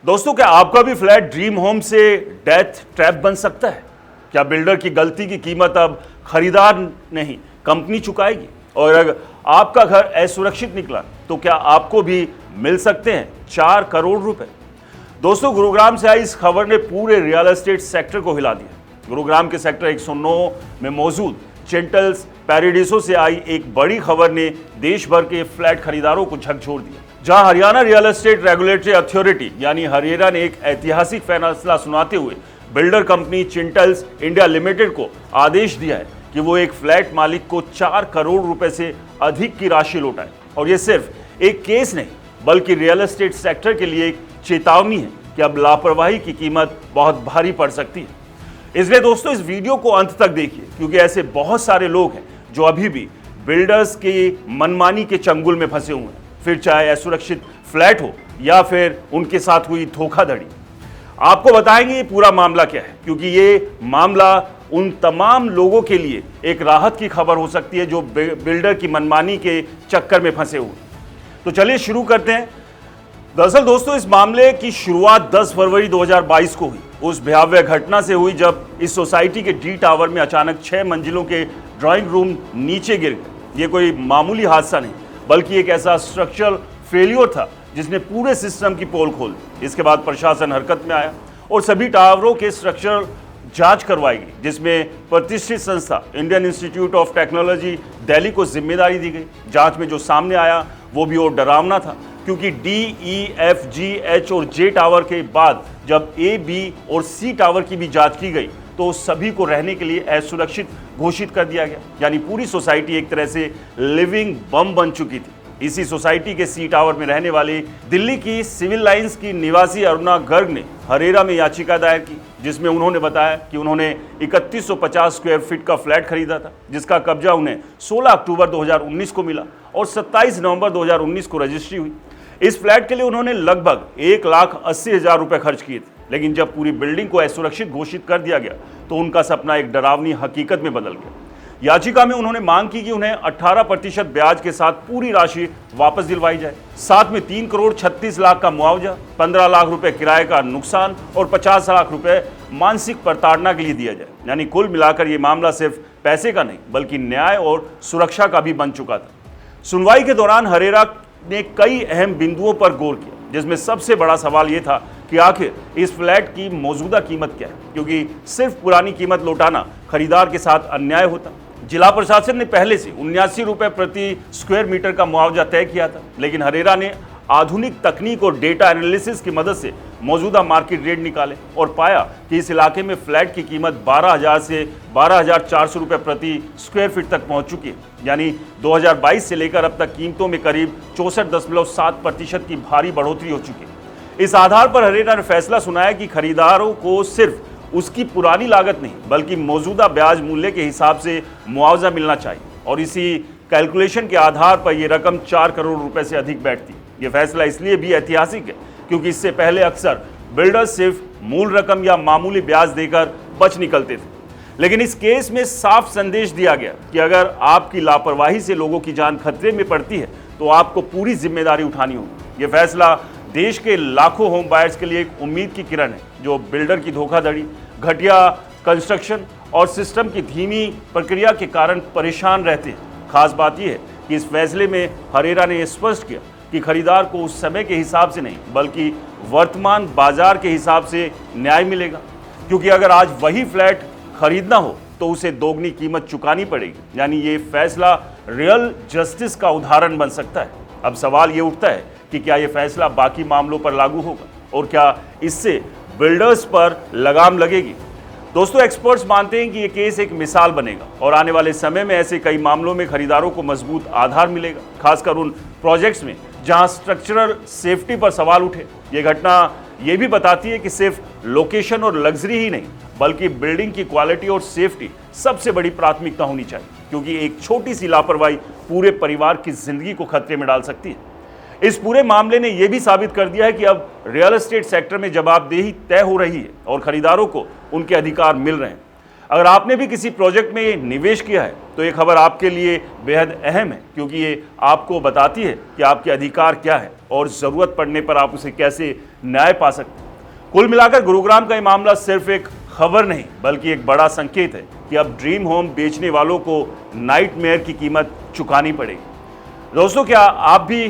दोस्तों, क्या आपका भी फ्लैट ड्रीम होम से डेथ ट्रैप बन सकता है? क्या बिल्डर की गलती की कीमत अब खरीदार नहीं कंपनी चुकाएगी? और अगर आपका घर असुरक्षित निकला तो क्या आपको भी मिल सकते हैं 4 करोड़ रुपए? दोस्तों, गुरुग्राम से आई इस खबर ने पूरे रियल एस्टेट सेक्टर को हिला दिया। गुरुग्राम के सेक्टर 109 में मौजूद चिंटल्स पैराडीसो से आई एक बड़ी खबर ने देश भर के फ्लैट खरीदारों को झकझोर दिया। जहां Haryana real estate regulatory authority यानी हरेरा ने एक ऐतिहासिक फैसला सुनाते हुए builder company Chintels India limited को आदेश दिया है कि वो एक फ्लैट मालिक को 4 करोड़ रुपए से अधिक की राशि लौटाए। और ये सिर्फ एक केस नहीं बल्कि रियल एस्टेट सेक्टर के लिए एक चेतावनी है कि अब लापरवाही की कीमत बहुत भारी पड़ सकती है। इसलिए दोस्तों, इस वीडियो को अंत तक देखिए, क्योंकि ऐसे बहुत सारे लोग हैं जो अभी भी बिल्डर्स की मनमानी के चंगुल में फंसे हुए हैं, फिर चाहे असुरक्षित फ्लैट हो या फिर उनके साथ हुई धोखाधड़ी। आपको बताएंगे ये पूरा मामला क्या है, क्योंकि ये मामला उन तमाम लोगों के लिए एक राहत की खबर हो सकती है जो बिल्डर की मनमानी के चक्कर में फंसे हुए। तो चलिए शुरू करते हैं। दरअसल दोस्तों, इस मामले की शुरुआत 10 फरवरी 2022 को हुई। उस भयावह घटना से हुई जब इस सोसाइटी के डी टावर में अचानक 6 मंजिलों के ड्राइंग रूम नीचे गिर गए। ये कोई मामूली हादसा नहीं बल्कि एक ऐसा स्ट्रक्चरल फेलियर था जिसने पूरे सिस्टम की पोल खोल दी। इसके बाद प्रशासन हरकत में आया और सभी टावरों के स्ट्रक्चरल जांच करवाई गई, जिसमें प्रतिष्ठित संस्था Indian institute of technology Delhi को जिम्मेदारी दी गई। जांच में जो सामने आया वो भी और डरावना था, क्योंकि डी, ई, एफ, जी, एच और जे टावर के बाद जब ए, बी और सी टावर की भी जांच की गई तो सभी को रहने के लिए असुरक्षित घोषित कर दिया गया। यानी पूरी सोसाइटी एक तरह से लिविंग बम बन चुकी थी। इसी सोसाइटी के सी टावर में रहने वाली दिल्ली की सिविल लाइंस की निवासी अरुणा गर्ग ने हरेरा में याचिका दायर की, जिसमें उन्होंने बताया कि उन्होंने 3150 स्क्वायर फीट का फ्लैट खरीदा था, जिसका कब्जा उन्हें 16 अक्टूबर 2019 को मिला और 27 नवंबर 2019 को रजिस्ट्री हुई। इस फ्लैट के लिए उन्होंने लगभग 1,80,000 रुपए खर्च किए थे, लेकिन जब पूरी बिल्डिंग को असुरक्षित घोषित कर दिया गया तो उनका सपना एक डरावनी हकीकत में बदल गया। याचिका में उन्होंने मांग की कि उन्हें 18% ब्याज के साथ पूरी राशि वापस दिलवाई जाए, साथ में 3 करोड़ 36 लाख का मुआवजा, 15 लाख रुपए किराए का नुकसान और 50 लाख रुपए मानसिक प्रताड़ना के लिए दिया जाए। यानी कुल मिलाकर यह मामला सिर्फ पैसे का नहीं बल्कि न्याय और सुरक्षा का भी बन चुका था। सुनवाई के दौरान हरेरा ने कई अहम बिंदुओं पर गौर किया, जिसमें सबसे बड़ा सवाल यह था कि आखिर इस फ्लैट की मौजूदा कीमत क्या है, क्योंकि सिर्फ पुरानी कीमत लौटाना खरीदार के साथ अन्याय होता। जिला प्रशासन ने पहले से 79 रुपए प्रति स्क्वायर मीटर का मुआवजा तय किया था, लेकिन हरेरा ने आधुनिक तकनीक और डेटा एनालिसिस की मदद से मौजूदा मार्केट रेट निकाले और पाया कि इस इलाके में फ्लैट की कीमत 12,000 से 12,400 रुपए प्रति स्क्वायर फीट तक पहुंच चुकी है। यानी 2022 से लेकर अब तक कीमतों में करीब 64.7% की भारी बढ़ोतरी हो चुकी है। इस आधार पर हरेरा ने फैसला सुनाया कि खरीदारों को सिर्फ उसकी पुरानी लागत नहीं बल्कि मौजूदा ब्याज मूल्य के हिसाब से मुआवजा मिलना चाहिए, और इसी कैलकुलेशन के आधार पर यह रकम 4 करोड़ रुपए से अधिक बैठती है। यह फैसला इसलिए भी ऐतिहासिक है क्योंकि इससे पहले अक्सर बिल्डर्स सिर्फ मूल रकम या मामूली ब्याज देकर बच निकलते थे, लेकिन इस केस में साफ संदेश दिया गया कि अगर आपकी लापरवाही से लोगों की जान खतरे में पड़ती है तो आपको पूरी जिम्मेदारी उठानी होगी। यह फैसला देश के लाखों होम बायर्स के लिए एक उम्मीद की किरण है जो बिल्डर की धोखाधड़ी, घटिया कंस्ट्रक्शन और सिस्टम की धीमी प्रक्रिया के कारण परेशान रहते हैं। खास बात यह है कि इस फैसले में हरेरा ने स्पष्ट किया कि खरीदार को उस समय के हिसाब से नहीं बल्कि वर्तमान बाजार के हिसाब से न्याय मिलेगा, क्योंकि अगर आज वही फ्लैट खरीदना हो तो उसे दोगुनी कीमत चुकानी पड़ेगी। यानी ये फैसला रियल जस्टिस का उदाहरण बन सकता है। अब सवाल ये उठता है कि क्या यह फैसला बाकी मामलों पर लागू होगा और क्या इससे बिल्डर्स पर लगाम लगेगी। दोस्तों, एक्सपर्ट्स मानते हैं कि यह केस एक मिसाल बनेगा और आने वाले समय में ऐसे कई मामलों में खरीदारों को मजबूत आधार मिलेगा, खासकर उन प्रोजेक्ट्स में जहां स्ट्रक्चरल सेफ्टी पर सवाल उठे। यह घटना यह भी बताती है कि सिर्फ लोकेशन और लग्जरी ही नहीं बल्कि बिल्डिंग की क्वालिटी और सेफ्टी सबसे बड़ी प्राथमिकता होनी चाहिए, क्योंकि एक छोटी सी लापरवाही पूरे परिवार की जिंदगी को खतरे में डाल सकती है। इस पूरे मामले ने यह भी साबित कर दिया है कि अब रियल एस्टेट सेक्टर में जवाबदेही तय हो रही है और खरीदारों को उनके अधिकार मिल रहे हैं। अगर आपने भी किसी प्रोजेक्ट में निवेश किया है तो ये खबर आपके लिए बेहद अहम है, क्योंकि ये आपको बताती है कि आपके अधिकार क्या है और ज़रूरत पड़ने पर आप उसे कैसे न्याय पा सकते हैं। कुल मिलाकर गुरुग्राम का ये मामला सिर्फ एक खबर नहीं बल्कि एक बड़ा संकेत है कि अब ड्रीम होम बेचने वालों को नाइटमेयर की कीमत चुकानी पड़ेगी। दोस्तों, क्या आप भी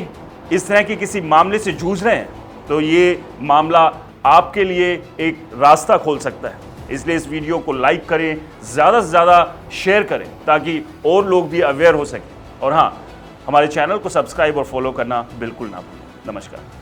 इस तरह के किसी मामले से जूझ रहे हैं? तो ये मामला आपके लिए एक रास्ता खोल सकता है। इसलिए इस वीडियो को लाइक करें, ज़्यादा से ज़्यादा शेयर करें ताकि और लोग भी अवेयर हो सकें। और हाँ, हमारे चैनल को सब्सक्राइब और फॉलो करना बिल्कुल ना भूलें। नमस्कार।